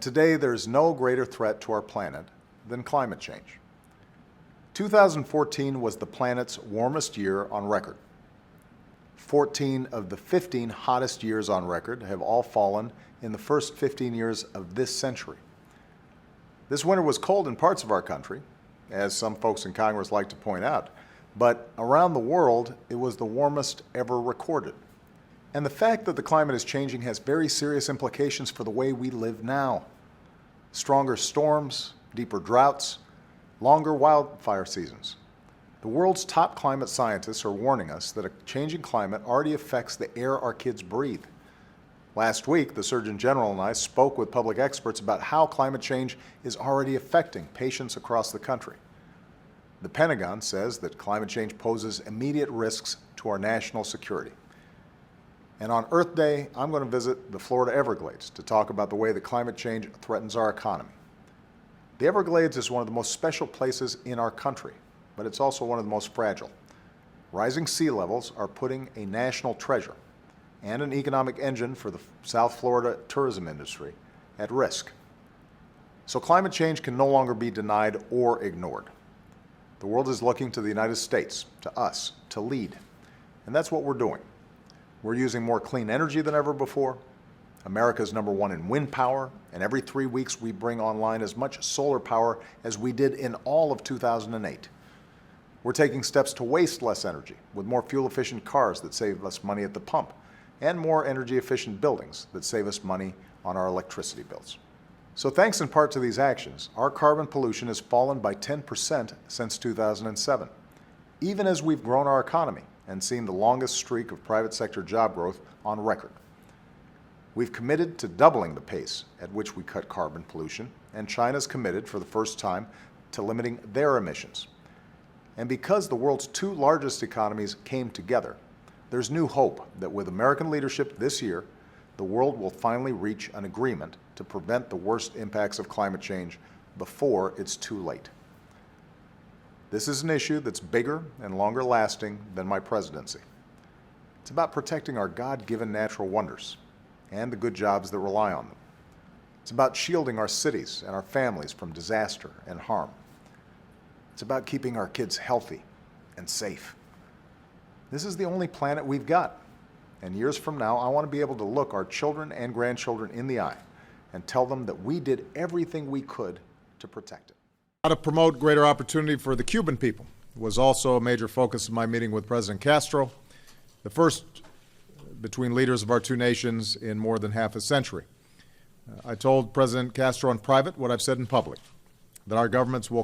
today there's no greater threat to our planet than climate change. 2014 was the planet's warmest year on record. 14 of the 15 hottest years on record have all fallen in the first 15 years of this century. This winter was cold in parts of our country, as some folks in Congress like to point out, but around the world it was the warmest ever recorded. And the fact that the climate is changing has very serious implications for the way we live now. Stronger storms, deeper droughts, longer wildfire seasons. The world's top climate scientists are warning us that a changing climate already affects the air our kids breathe. Last week, the Surgeon General and I spoke with public experts about how climate change is already affecting patients across the country. The Pentagon says that climate change poses immediate risks to our national security. And on Earth Day, I'm going to visit the Florida Everglades to talk about the way that climate change threatens our economy. The Everglades is one of the most special places in our country, but it's also one of the most fragile. Rising sea levels are putting a national treasure and an economic engine for the South Florida tourism industry at risk. So climate change can no longer be denied or ignored. The world is looking to the United States, to us, to lead. And that's what we're doing. We're using more clean energy than ever before. America's #1 in wind power, and every 3 weeks we bring online as much solar power as we did in all of 2008. We're taking steps to waste less energy with more fuel-efficient cars that save us money at the pump, and more energy-efficient buildings that save us money on our electricity bills. So thanks in part to these actions, our carbon pollution has fallen by 10% since 2007, even as we've grown our economy and seen the longest streak of private sector job growth on record. We've committed to doubling the pace at which we cut carbon pollution, and China's committed for the first time to limiting their emissions. And because the world's two largest economies came together, there's new hope that with American leadership this year, the world will finally reach an agreement to prevent the worst impacts of climate change before it's too late. This is an issue that's bigger and longer lasting than my presidency. It's about protecting our God-given natural wonders and the good jobs that rely on them. It's about shielding our cities and our families from disaster and harm. It's about keeping our kids healthy and safe. This is the only planet we've got. And years from now, I want to be able to look our children and grandchildren in the eye and tell them that we did everything we could to protect it. How to promote greater opportunity for the Cuban people was also a major focus of my meeting with President Castro, the first between leaders of our two nations in more than half a century. I told President Castro in private what I've said in public, that our governments will